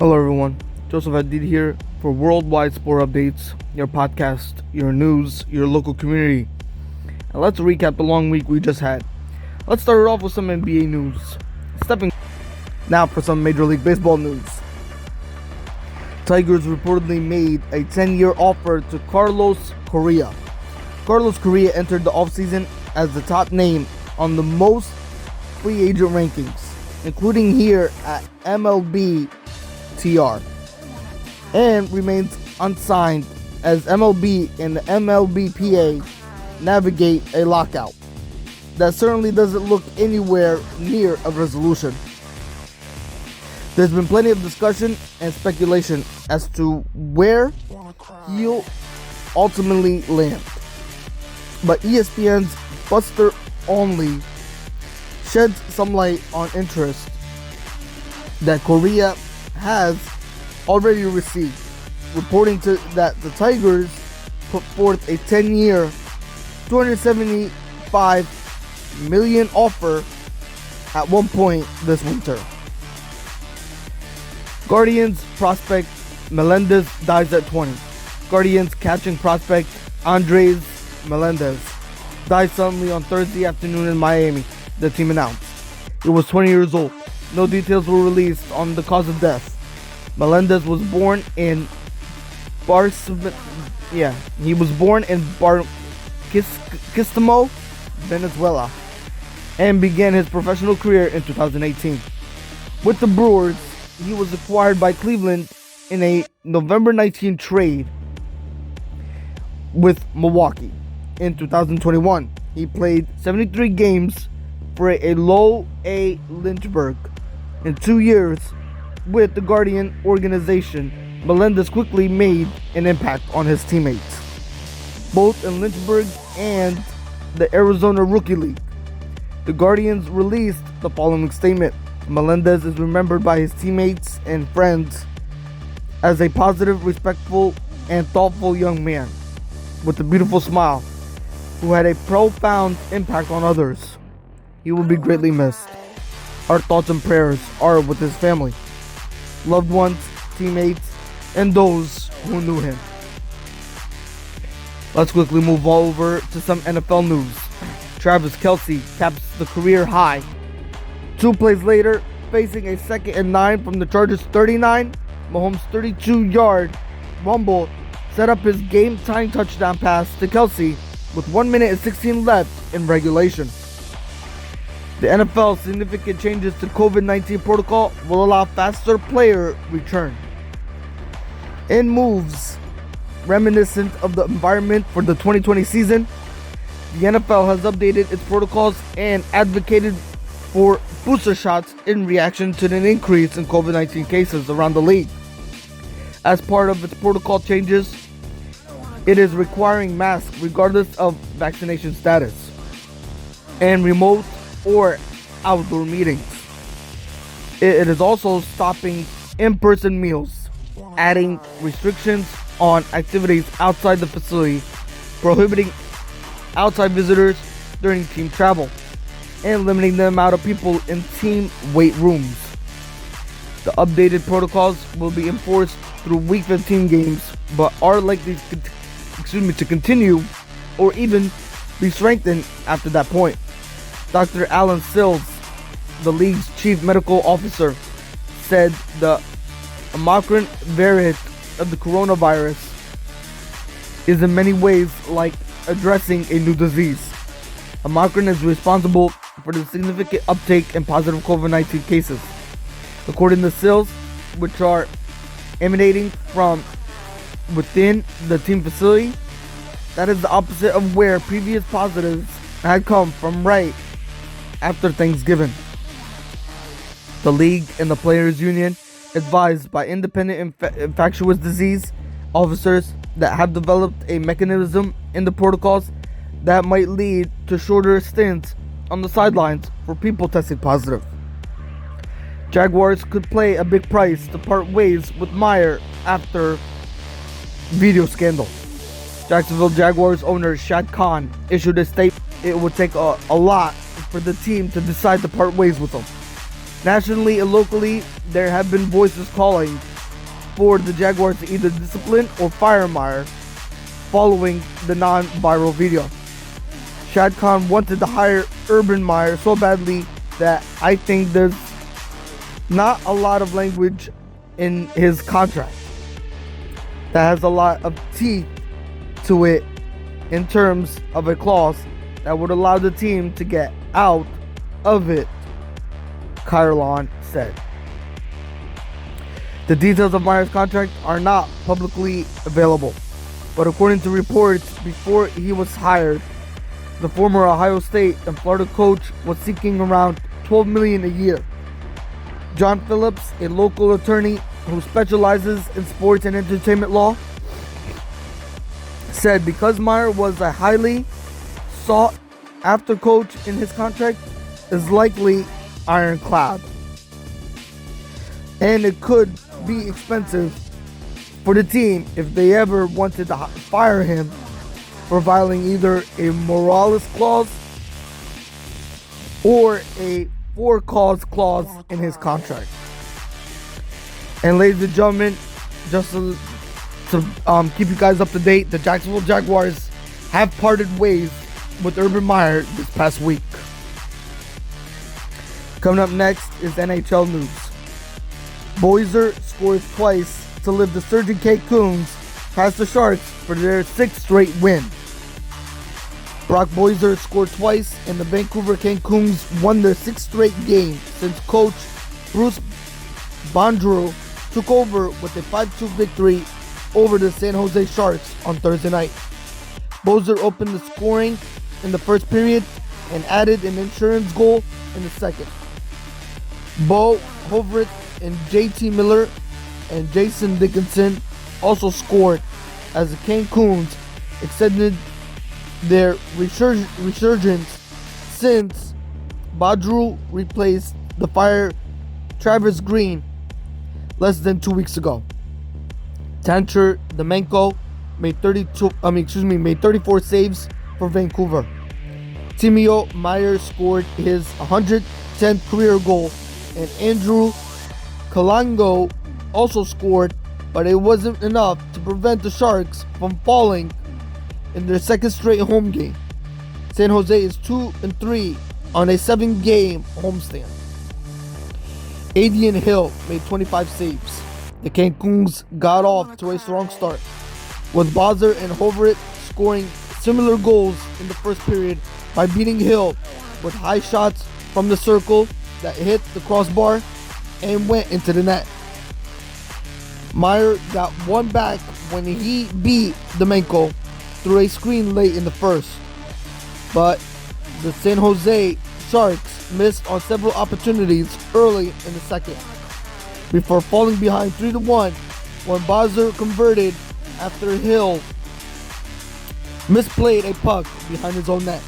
Hello everyone, Joseph Hadid here for Worldwide Sport Updates, your podcast, your news, your local community. And let's recap the long week we just had. Let's start it off with some NBA news. Stepping now for some Major League Baseball news. Tigers reportedly made a 10-year offer to Carlos Correa. Carlos Correa entered the offseason as the top name on the most free agent rankings, including here at MLB TR, and remains unsigned as MLB and the MLBPA navigate a lockout that certainly doesn't look anywhere near a resolution. There's been plenty of discussion and speculation as to where he'll ultimately land, but ESPN's Buster Only sheds some light on interest that Correa has already received, reporting that the Tigers put forth a 10-year, $275 million offer at one point this winter. Guardians prospect Melendez dies at 20. Guardians catching prospect Andres Melendez died suddenly on Thursday afternoon in Miami, the team announced. He was 20 years old. No details were released on the cause of death. Melendez was born in Barquisimeto, Venezuela, and began his professional career in 2018. With the Brewers, he was acquired by Cleveland in a November 19 trade with Milwaukee. In 2021, he played 73 games for a low A Lynchburg. In 2 years with the Guardian organization, Melendez quickly made an impact on his teammates, both in Lynchburg and the Arizona Rookie League. The Guardians released the following statement: Melendez is remembered by his teammates and friends as a positive, respectful, and thoughtful young man with a beautiful smile who had a profound impact on others. He will be greatly missed. Our thoughts and prayers are with his family, loved ones, teammates, and those who knew him. Let's quickly move over to some NFL news. Travis Kelce caps the career high. 2 plays later, facing a 2nd and 9 from the Chargers' 39, Mahomes' 32-yard rumble set up his game-tying touchdown pass to Kelce with 1 minute and 16 left in regulation. The NFL's significant changes to COVID-19 protocol will allow faster player return. In moves reminiscent of the environment for the 2020 season, the NFL has updated its protocols and advocated for booster shots in reaction to an increase in COVID-19 cases around the league. As part of its protocol changes, it is requiring masks regardless of vaccination status, and remote or outdoor meetings. It is also stopping in-person meals, adding restrictions on activities outside the facility, prohibiting outside visitors during team travel, and limiting the amount of people in team weight rooms. The updated protocols will be enforced through Week 15 games, but are likely to continue or even be strengthened after that point. Dr. Alan Sills, the league's chief medical officer, said the Omicron variant of the coronavirus is in many ways like addressing a new disease. Omicron is responsible for the significant uptake in positive COVID-19 cases. According to Sills, which are emanating from within the team facility, that is the opposite of where previous positives had come from right after Thanksgiving. The league and the players' union, advised by independent infectious disease officers that have developed a mechanism in the protocols that might lead to shorter stints on the sidelines for people testing positive. Jaguars could pay a big price to part ways with Meyer after video scandal. Jacksonville Jaguars owner Shad Khan issued a statement. It would take a lot for the team to decide to part ways with him. Nationally and locally, there have been voices calling for the Jaguars to either discipline or fire Meyer following the non-viral video. Shad Khan wanted to hire Urban Meyer so badly that I think there's not a lot of language in his contract that has a lot of teeth to it in terms of a clause that would allow the team to get out of it, Kyrlon said. The details of Meyer's contract are not publicly available, but according to reports, before he was hired, the former Ohio State and Florida coach was seeking around $12 million a year. John Phillips, a local attorney who specializes in sports and entertainment law, said because Meyer was a highly sought after coach in his contract is likely ironclad, and it could be expensive for the team if they ever wanted to fire him for violating either a moralis clause or a for-cause clause in his contract. And ladies and gentlemen, just to keep you guys up to date, the Jacksonville Jaguars have parted ways with Urban Meyer this past week. Coming up next is NHL news. Boiser scores twice to lift the surging Cancun's past the Sharks for their 6th straight win. Brock Boiser scored twice, and the Vancouver Cancun's won their 6th straight game since coach Bruce Boudreau took over with a 5-2 victory over the San Jose Sharks on Thursday night. Boiser opened the scoring in the first period and added an insurance goal in the second. Bo Hovret and JT Miller and Jason Dickinson also scored as the Cancun's extended their resurgence since Boudreau replaced the Fire Travis Green less than 2 weeks ago. Tancher Demenko made 34 saves for Vancouver. Timio Meyer scored his 110th career goal, and Andrew Kalango also scored, but it wasn't enough to prevent the Sharks from falling in their 2nd straight home game. San Jose is 2-3 on a 7-game homestand. Adrian Hill made 25 saves. The Cancun's got off to a strong start, with Boiser and Hovret scoring similar goals in the first period by beating Hill with high shots from the circle that hit the crossbar and went into the net. Meyer got one back when he beat Demenko through a screen late in the first, but the San Jose Sharks missed on several opportunities early in the second, before falling behind 3-1 when Boiser converted after Hill misplayed a puck behind his own net.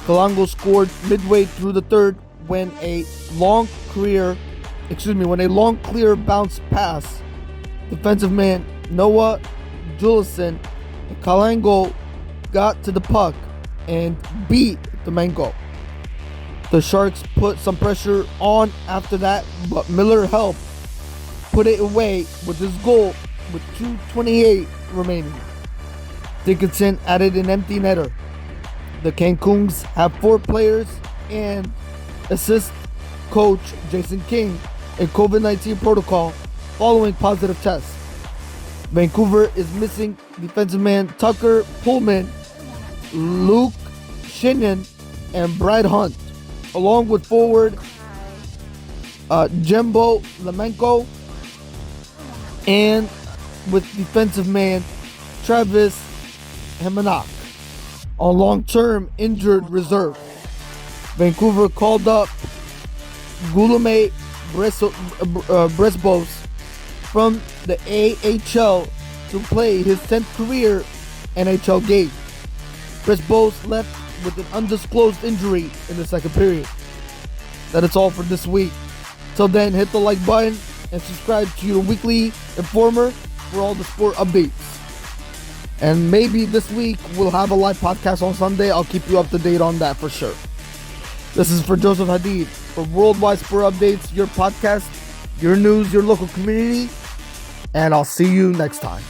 Kalango scored midway through the third when a long clear bounce pass defensive man Noah Juleson, and Kalango got to the puck and beat Demenko. The Sharks put some pressure on after that, but Miller helped put it away with his goal with 2:28 remaining. Dickinson added an empty netter. The Cancun's have 4 players and assist coach Jason King a COVID-19 protocol following positive tests. Vancouver is missing defensive man Tucker Pullman, Luke Shinnon, and Brad Hunt, along with forward Jembo Lemenko, and with defensive man Travis Hemanok on long-term injured reserve. Vancouver called up Guillaume Bresbos from the AHL to play his 10th career NHL game. Bresbos left with an undisclosed injury in the second period. That is all for this week. Till then, hit the like button and subscribe to your weekly Informer for all the sport updates. And maybe this week we'll have a live podcast on Sunday. I'll keep you up to date on that for sure. This is for Joseph Hadid for Worldwide Sport Updates, your podcast, your news, your local community. and I'll see you next time.